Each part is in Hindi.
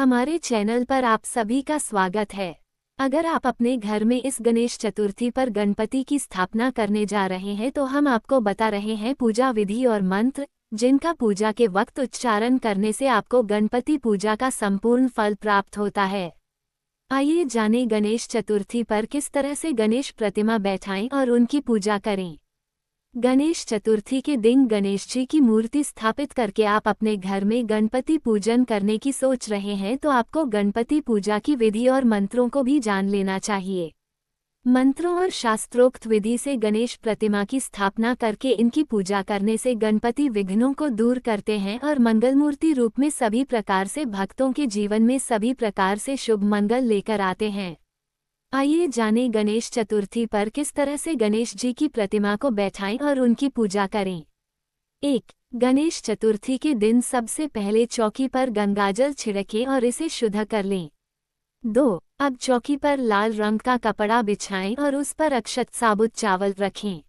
हमारे चैनल पर आप सभी का स्वागत है। अगर आप अपने घर में इस गणेश चतुर्थी पर गणपति की स्थापना करने जा रहे हैं तो हम आपको बता रहे हैं पूजा विधि और मंत्र, जिनका पूजा के वक्त उच्चारण करने से आपको गणपति पूजा का संपूर्ण फल प्राप्त होता है। आइए जानें गणेश चतुर्थी पर किस तरह से गणेश प्रतिमा बैठाएं और उनकी पूजा करें। गणेश चतुर्थी के दिन गणेश जी की मूर्ति स्थापित करके आप अपने घर में गणपति पूजन करने की सोच रहे हैं तो आपको गणपति पूजा की विधि और मंत्रों को भी जान लेना चाहिए। मंत्रों और शास्त्रोक्त विधि से गणेश प्रतिमा की स्थापना करके इनकी पूजा करने से गणपति विघ्नों को दूर करते हैं और मंगलमूर्ति रूप में सभी प्रकार से भक्तों के जीवन में सभी प्रकार से शुभ मंगल लेकर आते हैं। आइए जानें गणेश चतुर्थी पर किस तरह से गणेश जी की प्रतिमा को बैठाएं और उनकी पूजा करें। 1. गणेश चतुर्थी के दिन सबसे पहले चौकी पर गंगाजल छिड़कें और इसे शुद्ध कर लें। 2. अब चौकी पर लाल रंग का कपड़ा बिछाएं और उस पर अक्षत साबुत चावल रखें।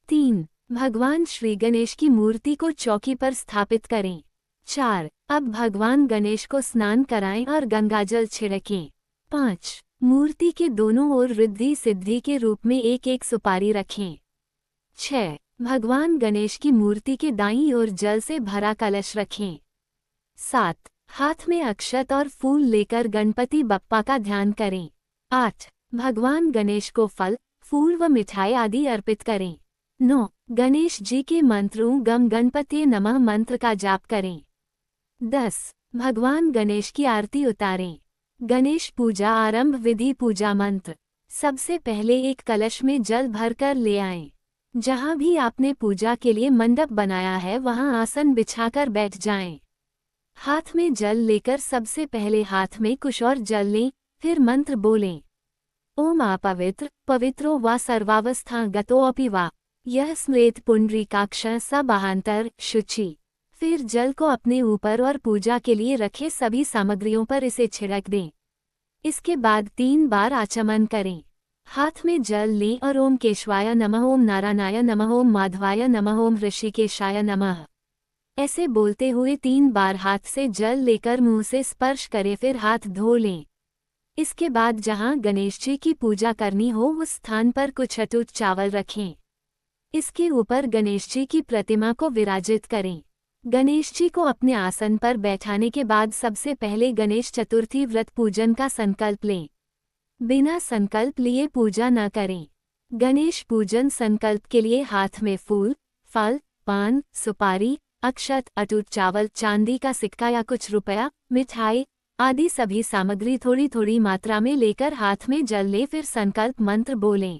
3. भगवान श्री गणेश की मूर्ति को चौकी पर स्थापित करें। 4. अब भगवान गणेश को स्नान कराएं और गंगाजल छिड़कें। 5. मूर्ति के दोनों ओर रिद्धि सिद्धि के रूप में एक एक सुपारी रखें। 6. भगवान गणेश की मूर्ति के दाईं ओर जल से भरा कलश रखें। 7. हाथ में अक्षत और फूल लेकर गणपति बप्पा का ध्यान करें। 8. भगवान गणेश को फल, फूल व मिठाई आदि अर्पित करें। 9. गणेश जी के मंत्रों गम गणपति नमः मंत्र का जाप करें। 10. भगवान गणेश की आरती उतारें। गणेश पूजा आरंभ विधि पूजा मंत्र। सबसे पहले एक कलश में जल भरकर ले आएं। जहां भी आपने पूजा के लिए मंडप बनाया है वहां आसन बिछाकर बैठ जाएं। हाथ में जल लेकर सबसे पहले हाथ में कुछ और जल लें, फिर मंत्र बोलें। ओम अपवित्र पवित्रो वा सर्वावस्था गतोऽपि वा यह स्मृत पुंडरीकाक्ष सबहांतर शुचि। फिर जल को अपने ऊपर और पूजा के लिए रखे सभी सामग्रियों पर इसे छिड़क दें। इसके बाद 3 बार आचमन करें। हाथ में जल लें और ओम केशवाय नमः, ओम नारायणाय नमः, ओम माधवाय नमः, ओम ऋषिकेशाय नमः ऐसे बोलते हुए 3 बार हाथ से जल लेकर मुंह से स्पर्श करें, फिर हाथ धो लें। इसके बाद जहां गणेश जी की पूजा करनी हो उस स्थान पर कुछ अटूट चावल रखें। इसके ऊपर गणेश जी की प्रतिमा को विराजित करें। गणेश जी को अपने आसन पर बैठाने के बाद सबसे पहले गणेश चतुर्थी व्रत पूजन का संकल्प लें। बिना संकल्प लिए पूजा न करें। गणेश पूजन संकल्प के लिए हाथ में फूल, फल, पान, सुपारी, अक्षत, अटूट चावल, चांदी का सिक्का या कुछ रुपया, मिठाई आदि सभी सामग्री थोड़ी थोड़ी मात्रा में लेकर हाथ में जल लें, फिर संकल्प मंत्र बोलें।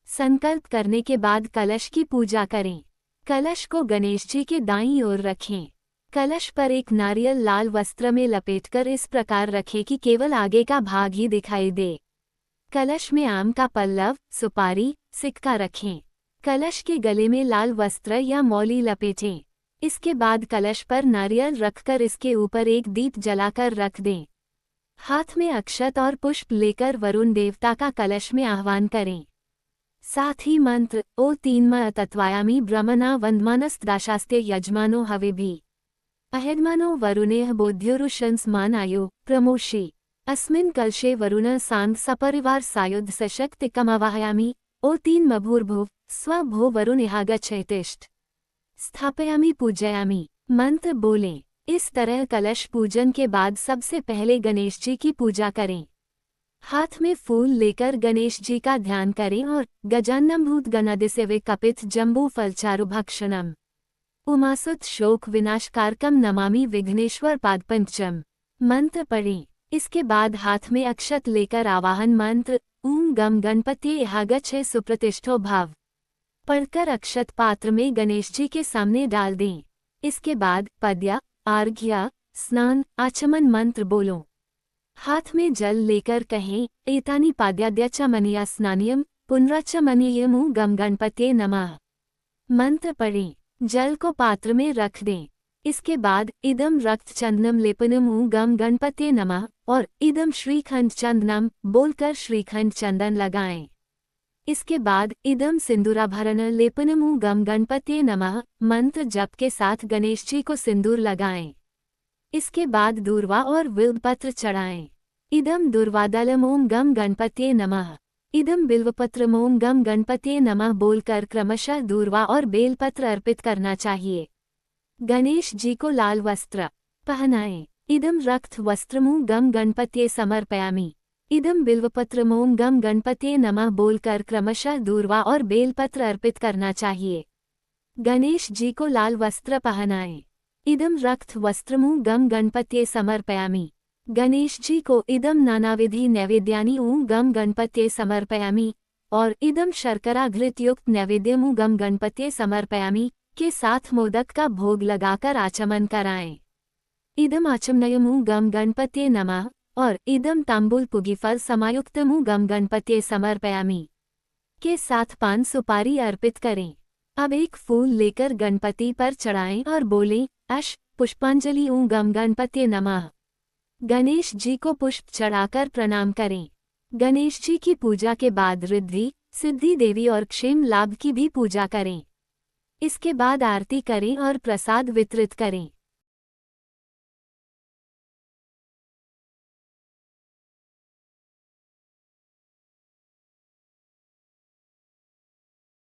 संकल्प करने के बाद कलश की पूजा करें। कलश को गणेश जी के दाईं ओर रखें। कलश पर एक नारियल लाल वस्त्र में लपेटकर इस प्रकार रखें कि केवल आगे का भाग ही दिखाई दे। कलश में आम का पल्लव, सुपारी, सिक्का रखें। कलश के गले में लाल वस्त्र या मौली लपेटें। इसके बाद कलश पर नारियल रखकर इसके ऊपर एक दीप जलाकर रख दें। हाथ में अक्षत और पुष्प लेकर वरुण देवता का कलश में आह्वान करें। साथ ही मंत्र ओ 3 तत्वायामी ब्रह्मणा वंदमानस्त्राशास्ते यजमानो हविभि अहेडमानो वरुणेह बोध्योरुशंसमानायो प्रमोषि अस्मिन् कलशे वरुण सांग सपरिवार सायुध सशक्तिकमवाहयामि ओ 3 भूर्भुव स्व भो वरुणिहागच्छेतिष्ठ स्थापयामि पूजयामि मंत्र बोलें। इस तरह कलश पूजन के बाद सबसे पहले गणेश जी की पूजा करें। हाथ में फूल लेकर गणेश जी का ध्यान करें और गजाननम भूत गणादिसेवे कपित जम्बू फलचारुभक्षणम उमासुत शोक विनाशकारकम नमामि विघ्नेश्वर पादपंचम मंत्र पढ़ें। इसके बाद हाथ में अक्षत लेकर आवाहन मंत्र ऊं गम गणपति इहागच्छे सुप्रतिष्ठो भाव पढ़कर अक्षत पात्र में गणेश जी के सामने डाल दें। इसके बाद पद्या, आर्घ्य, स्नान, आचमन मंत्र बोलो। हाथ में जल लेकर कहें एतानि पाद्याद्यचमनीया स्नानियम पुनराचमनीयमु गम गणपते नमः मंत्र पढ़ें। जल को पात्र में रख दें। इसके बाद इदम रक्त चंदनम लेपनमु गम गणपते नमः और इदम श्रीखंड चंदनम बोलकर श्रीखंड चंदन लगाएं। इसके बाद इदम सिंदूराभरण लेपनमु गम गणपते नमः मंत्र जप के साथ गणेश जी को सिंदूर लगाएं। इसके बाद दूर्वा और बिल्वपत्र चढ़ाएं। इदम दूर्वादलम ओम गम गणपतये नमः। इदम बिल्वपत्रम ओम गम गणपतये नमः बोलकर क्रमशः दूर्वा और बेलपत्र अर्पित करना चाहिए। गणेश जी को लाल वस्त्र पहनाएं। इदम रक्त वस्त्रमूं गम गणपतये समर्पयामि। इदम बिल्वपत्रम ओम गम गणपतये नमः बोलकर क्रमशः दूर्वा और बेलपत्र अर्पित करना चाहिए। गणेश जी को लाल वस्त्र पहनाएं। इदम रक्त वस्त्रमूं गम गणपतये समर्पयामि। गणेश जी को इदम नानाविधि नैवेद्यानि ऊं गम गणपतये समर्पयामि और इदम शर्करा घृत युक्त नैवेद्यमूं गम गणपतये समर्पयामि के साथ मोदक का भोग लगाकर आचमन कराएं। इदम आचमनयमूं गम गणपतये नमः और इदम तांबूल पुगीफल समायुक्तमूं गम गणपतये समर्पयामि के साथ पान सुपारी अर्पित करें। अब एक फूल लेकर गणपति पर चढ़ाएं और बोलें अश पुष्पांजलि ऊं गम गणपतये नमः। गणेश जी को पुष्प चढ़ाकर प्रणाम करें। गणेश जी की पूजा के बाद रिद्धि सिद्धि देवी और क्षेम लाभ की भी पूजा करें। इसके बाद आरती करें और प्रसाद वितरित करें।